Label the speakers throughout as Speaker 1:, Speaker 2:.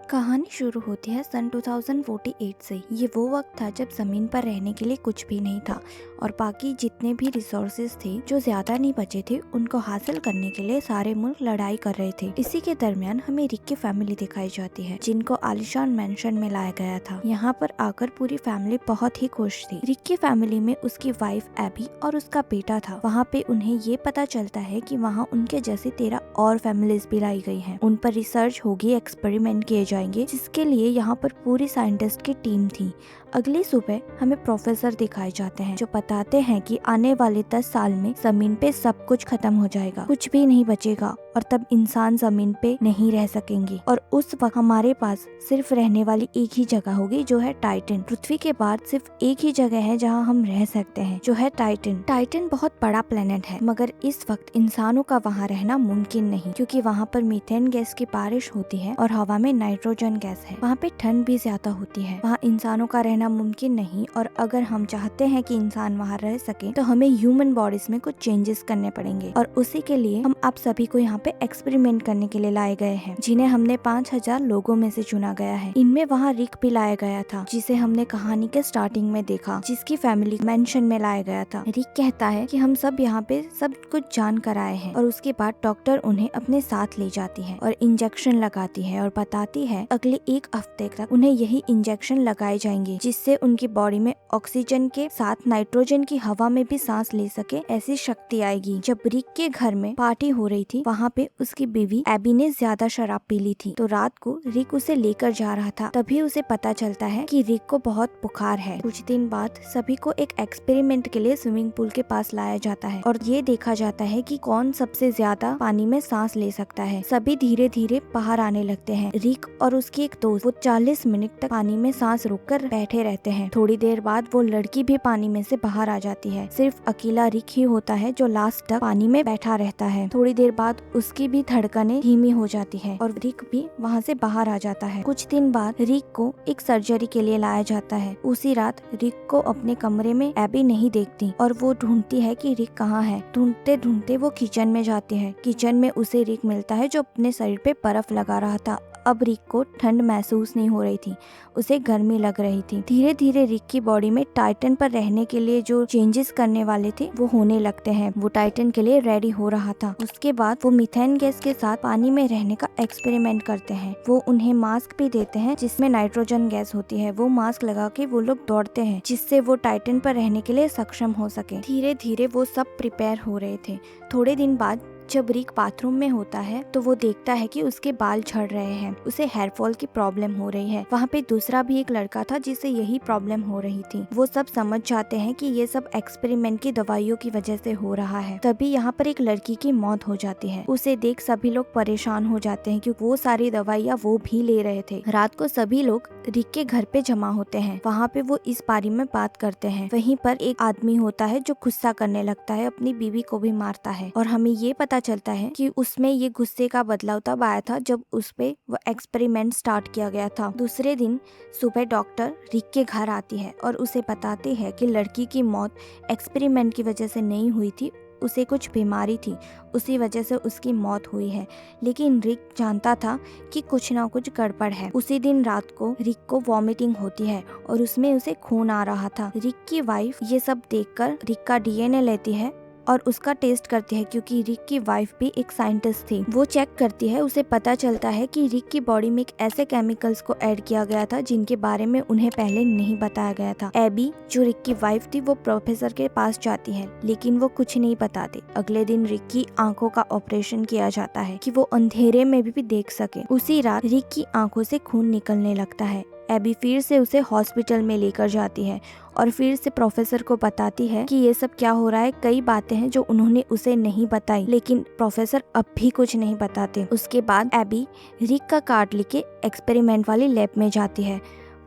Speaker 1: कहानी शुरू होती है सन 2048 से। ये वो वक्त था जब जमीन पर रहने के लिए कुछ भी नहीं था और बाकी जितने भी रिसोर्सेज थे जो ज्यादा नहीं बचे थे उनको हासिल करने के लिए सारे मुल्क लड़ाई कर रहे थे। इसी के दरमियान हमें रिक की फैमिली दिखाई जाती है जिनको आलिशान मेंशन में लाया गया था। यहाँ पर आकर पूरी फैमिली बहुत ही खुश थी। रिक की फैमिली में उसकी वाइफ एबी और उसका बेटा था। वहाँ पे उन्हें ये पता चलता है कि वहाँ उनके जैसी 13 और फैमिलीज भी लाई गई हैं। उन पर रिसर्च होगी, एक्सपेरिमेंट किए जाएंगे, जिसके लिए यहाँ पर पूरी साइंटिस्ट की टीम थी। अगली सुबह हमें प्रोफेसर दिखाए जाते हैं जो बताते हैं कि आने वाले 10 साल में जमीन पे सब कुछ खत्म हो जाएगा, कुछ भी नहीं बचेगा और तब इंसान जमीन पे नहीं रह सकेंगे और उस वक्त हमारे पास सिर्फ रहने वाली एक ही जगह होगी जो है टाइटन। पृथ्वी के बाद सिर्फ एक ही जगह है जहाँ हम रह सकते हैं जो है टाइटन। टाइटन बहुत बड़ा प्लेनेट है मगर इस वक्त इंसानों का वहाँ रहना मुमकिन नहीं क्योंकि वहाँ पर मीथेन गैस की बारिश होती है और हवा में नाइट्रोजन गैस है। वहाँ पे ठंड भी ज्यादा होती है। वहाँ इंसानों का रहना मुमकिन नहीं और अगर हम चाहते हैं कि इंसान वहाँ रह सके तो हमें ह्यूमन बॉडीज में कुछ चेंजेस करने पड़ेंगे और उसी के लिए हम आप सभी को यहाँ पे एक्सपेरिमेंट करने के लिए लाए गए हैं जिन्हें हमने 5000 लोगों में से चुना गया है। इनमें वहाँ रिक भी लाया गया था जिसे हमने कहानी के स्टार्टिंग में देखा, जिसकी फैमिली मेंशन में लाया गया था। रिक कहता है कि हम सब यहाँ पे सब कुछ जान कर आए हैं और उसके बाद डॉक्टर उन्हें अपने साथ ले जाती है और इंजेक्शन लगाती है और बताती है अगले एक हफ्ते तक उन्हें यही इंजेक्शन लगाए जाएंगे जिससे उनकी बॉडी में ऑक्सीजन के साथ नाइट्रोजन की हवा में भी सांस ले सके ऐसी शक्ति आएगी। जब रिक के घर में पार्टी हो रही थी वहाँ पे उसकी बीवी एबी ने ज्यादा शराब पी ली थी तो रात को रिक उसे लेकर जा रहा था। तभी उसे पता चलता है कि रिक को बहुत बुखार है। कुछ दिन बाद सभी को एक एक्सपेरिमेंट के लिए स्विमिंग पूल के पास लाया जाता है और ये देखा जाता है कि कौन सबसे ज्यादा पानी में सांस ले सकता है। सभी धीरे धीरे बाहर आने लगते हैं। रिक और उसकी एक दोस्त वो 40 मिनट तक पानी में सांस रोककर बैठे रहते हैं। थोड़ी देर बाद वो लड़की भी पानी में से बाहर आ जाती है। सिर्फ अकेला रिक ही होता है जो लास्ट तक पानी में बैठा रहता है। थोड़ी देर बाद उसकी भी धड़कनें धीमी हो जाती है और रिक भी वहाँ से बाहर आ जाता है। कुछ दिन बाद रिक को एक सर्जरी के लिए लाया जाता है। उसी रात रिक को अपने कमरे में एबी नहीं देखती और वो ढूंढती है कि रिक कहाँ है। ढूंढते ढूंढते वो किचन में जाती है। किचन में उसे रिक मिलता है जो अपने शरीर पे बर्फ लगा रहा था। अब रिक को ठंड महसूस नहीं हो रही थी, उसे गर्मी लग रही थी। धीरे धीरे रिक की बॉडी में टाइटन पर रहने के लिए जो चेंजेस करने वाले थे वो होने लगते हैं। वो टाइटन के लिए रेडी हो रहा था। उसके बाद वो मीथेन गैस के साथ पानी में रहने का एक्सपेरिमेंट करते हैं। वो उन्हें मास्क भी देते हैं जिसमें नाइट्रोजन गैस होती है। वो मास्क लगा के वो लोग दौड़ते हैं जिससे वो टाइटन पर रहने के लिए सक्षम हो सके। धीरे धीरे वो सब प्रिपेयर हो रहे थे। थोड़े दिन बाद जब रिक बाथरूम में होता है तो वो देखता है कि उसके बाल झड़ रहे हैं। उसे हेयर फॉल की प्रॉब्लम हो रही है। वहाँ पे दूसरा भी एक लड़का था जिसे यही प्रॉब्लम हो रही थी। वो सब समझ जाते हैं कि ये सब एक्सपेरिमेंट की दवाइयों की वजह से हो रहा है। तभी यहाँ पर एक लड़की की मौत हो जाती है। उसे देख सभी लोग परेशान हो जाते हैं क्योंकि वो सारी दवाइयाँ वो भी ले रहे थे। रात को सभी लोग रिक के घर पे जमा होते हैं। वहाँ पे वो इस बारे में बात करते हैं। वहीं पर एक आदमी होता है जो गुस्सा करने लगता है, अपनी बीवी को भी मारता है और हमें ये पता चलता है कि उसमें ये गुस्से का बदलाव तब आया था जब उस पे वो एक्सपेरिमेंट स्टार्ट किया गया था। दूसरे दिन सुबह डॉक्टर रिक के घर आती है और उसे बताती है कि लड़की की मौत एक्सपेरिमेंट की वजह से नहीं हुई थी, उसे कुछ बीमारी थी, उसी वजह से उसकी मौत हुई है। लेकिन रिक जानता था कि कुछ ना कुछ गड़बड़ है। उसी दिन रात को रिक को वॉमिटिंग होती है और उसमें उसे खून आ रहा था। रिक की वाइफ ये सब देखकर रिक का डीएनए लेती है और उसका टेस्ट करती है क्योंकि रिक की वाइफ भी एक साइंटिस्ट थी। वो चेक करती है, उसे पता चलता है कि रिक की बॉडी में एक ऐसे केमिकल्स को ऐड किया गया था जिनके बारे में उन्हें पहले नहीं बताया गया था। एबी जो रिक की वाइफ थी वो प्रोफेसर के पास जाती है लेकिन वो कुछ नहीं बताते। अगले दिन रिक की आंखों का ऑपरेशन किया जाता है कि वो अंधेरे में भी देख सके। उसी रात रिक की आंखों से खून निकलने लगता है। एबी फिर से उसे हॉस्पिटल में लेकर जाती है और फिर से प्रोफेसर को बताती है कि ये सब क्या हो रहा है। कई बातें हैं जो उन्होंने उसे नहीं बताई लेकिन प्रोफेसर अब भी कुछ नहीं बताते। उसके बाद एबी रिक का कार्ड लेके एक्सपेरिमेंट वाली लैब में जाती है।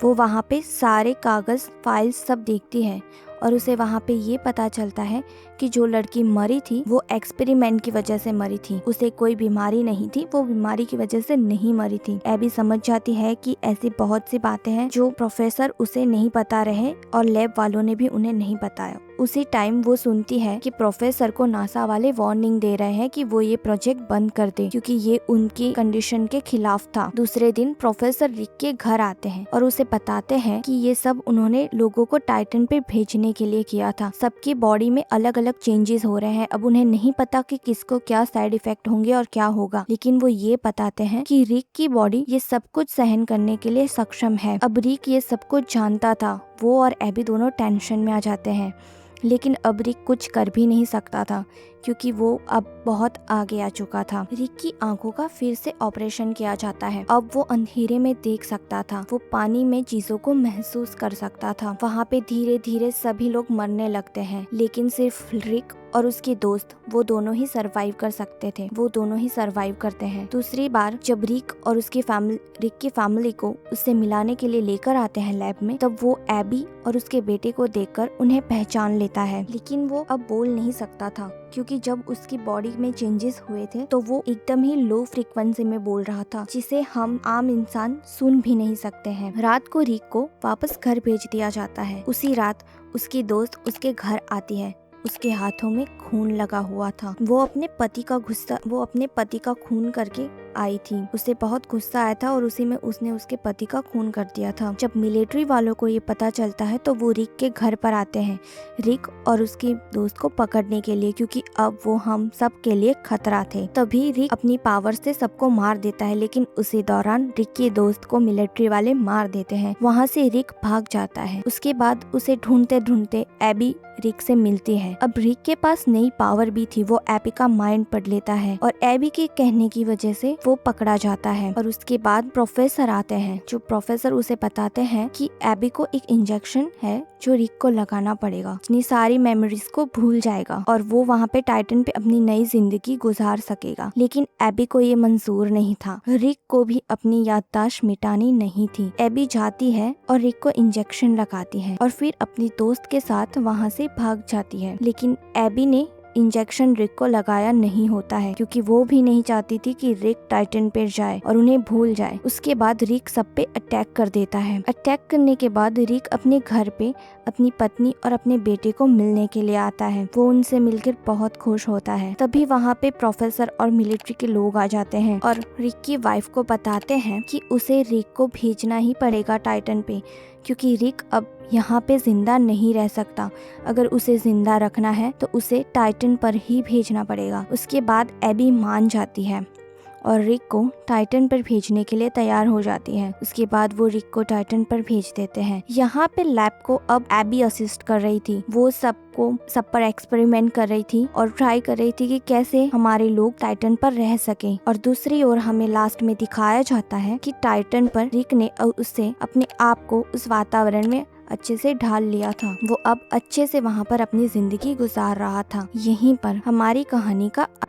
Speaker 1: वो वहाँ पे सारे कागज फाइल्स सब देखती है और उसे वहाँ पे ये पता चलता है कि जो लड़की मरी थी वो एक्सपेरिमेंट की वजह से मरी थी। उसे कोई बीमारी नहीं थी, वो बीमारी की वजह से नहीं मरी थी। एबी समझ जाती है कि ऐसी बहुत सी बातें हैं जो प्रोफेसर उसे नहीं बता रहे और लैब वालों ने भी उन्हें नहीं बताया। उसी टाइम वो सुनती है कि प्रोफेसर को नासा वाले वार्निंग दे रहे हैं कि वो ये प्रोजेक्ट बंद कर दे क्योंकि ये उनकी कंडीशन के खिलाफ था। दूसरे दिन प्रोफेसर रिक के घर आते हैं और उसे बताते हैं कि ये सब उन्होंने लोगों को टाइटन पे भेजने के लिए किया था। सबकी बॉडी में अलग अलग चेंजेस हो रहे हैं। अब उन्हें नहीं पता कि किसको क्या साइड इफेक्ट होंगे और क्या होगा, लेकिन वो ये बताते हैं कि रिक की बॉडी ये सब कुछ सहन करने के लिए सक्षम है। अब रिक ये सब कुछ जानता था। वो और एबी दोनों टेंशन में आ जाते हैं, लेकिन अब रिक कुछ कर भी नहीं सकता था क्योंकि वो अब बहुत आगे आ चुका था। रिक की आंखों का फिर से ऑपरेशन किया जाता है। अब वो अंधेरे में देख सकता था, वो पानी में चीजों को महसूस कर सकता था। वहाँ पे धीरे धीरे सभी लोग मरने लगते हैं, लेकिन सिर्फ रिक और उसके दोस्त वो दोनों ही सरवाइव कर सकते थे। वो दोनों ही सरवाइव करते हैं। दूसरी बार जब रिक और उसकी फैमिली को उससे मिलाने के लिए लेकर आते हैं लैब में, तब वो एबी और उसके बेटे को देखकर उन्हें पहचान लेता है, लेकिन वो अब बोल नहीं सकता था क्योंकि जब उसकी बॉडी में चेंजेस हुए थे तो वो एकदम ही लो फ्रीक्वेंसी में बोल रहा था, जिसे हम आम इंसान सुन भी नहीं सकते हैं। रात को रिक को वापस घर भेज दिया जाता है। उसी रात उसकी दोस्त उसके घर आती है। उसके हाथों में खून लगा हुआ था। वो अपने पति का खून करके आई थी। उसे बहुत गुस्सा आया था और उसी में उसने उसके पति का खून कर दिया था। जब मिलिट्री वालों को ये पता चलता है तो वो रिक के घर पर आते हैं, रिक और उसके दोस्त को पकड़ने के लिए, क्योंकि अब वो हम सब के लिए खतरा थे। तभी रिक अपनी पावर से सबको मार देता है, लेकिन उसी दौरान रिक के दोस्त को मिलिट्री वाले मार देते हैं। वहाँ से रिक भाग जाता है। उसके बाद उसे ढूंढते ढूंढते एबी रिक से मिलती है। अब रिक के पास नई पावर भी थी। वो एबी का माइंड पढ़ लेता है और एबी के कहने की वजह से वो पकड़ा जाता है। और उसके बाद प्रोफेसर आते हैं, जो प्रोफेसर उसे बताते हैं कि एबी को एक इंजेक्शन है जो रिक को लगाना पड़ेगा। अपनी सारी मेमोरीज को भूल जाएगा और वो वहाँ पे टाइटन पे अपनी नई जिंदगी गुजार सकेगा। लेकिन एबी को ये मंजूर नहीं था। रिक को भी अपनी याददाश्त मिटानी नहीं थी। एबी जाती है और रिक को इंजेक्शन लगाती है और फिर अपनी दोस्त के साथ वहाँ से भाग जाती है। लेकिन एबी ने इंजेक्शन रिक को लगाया नहीं होता है क्योंकि वो भी नहीं चाहती थी कि रिक टाइटन पे जाए और उन्हें भूल जाए। उसके बाद रिक सब पे अटैक कर देता है। अटैक करने के बाद रिक अपने घर पे अपनी पत्नी और अपने बेटे को मिलने के लिए आता है। वो उनसे मिलकर बहुत खुश होता है। तभी वहाँ पे प्रोफेसर और मिलिट्री के लोग आ जाते हैं और रिक की वाइफ को बताते हैं कि उसे रिक को भेजना ही पड़ेगा टाइटन पे, क्योंकि रिक अब यहाँ पे जिंदा नहीं रह सकता। अगर उसे जिंदा रखना है तो उसे टाइटन पर ही भेजना पड़ेगा। उसके बाद एबी मान जाती है और रिक को टाइटन पर भेजने के लिए तैयार हो जाती है। उसके बाद वो रिक को टाइटन पर भेज देते हैं। यहाँ पे लैब को अब एबी असिस्ट कर रही थी। वो सब पर एक्सपेरिमेंट कर रही थी और ट्राई कर रही थी कि कैसे हमारे लोग टाइटन पर रह सकें। और दूसरी ओर हमें लास्ट में दिखाया जाता है कि टाइटन पर रिक ने उससे अपने आप को उस वातावरण में अच्छे से ढाल लिया था। वो अब अच्छे से वहाँ पर अपनी जिंदगी गुजार रहा था। यहीं पर हमारी कहानी का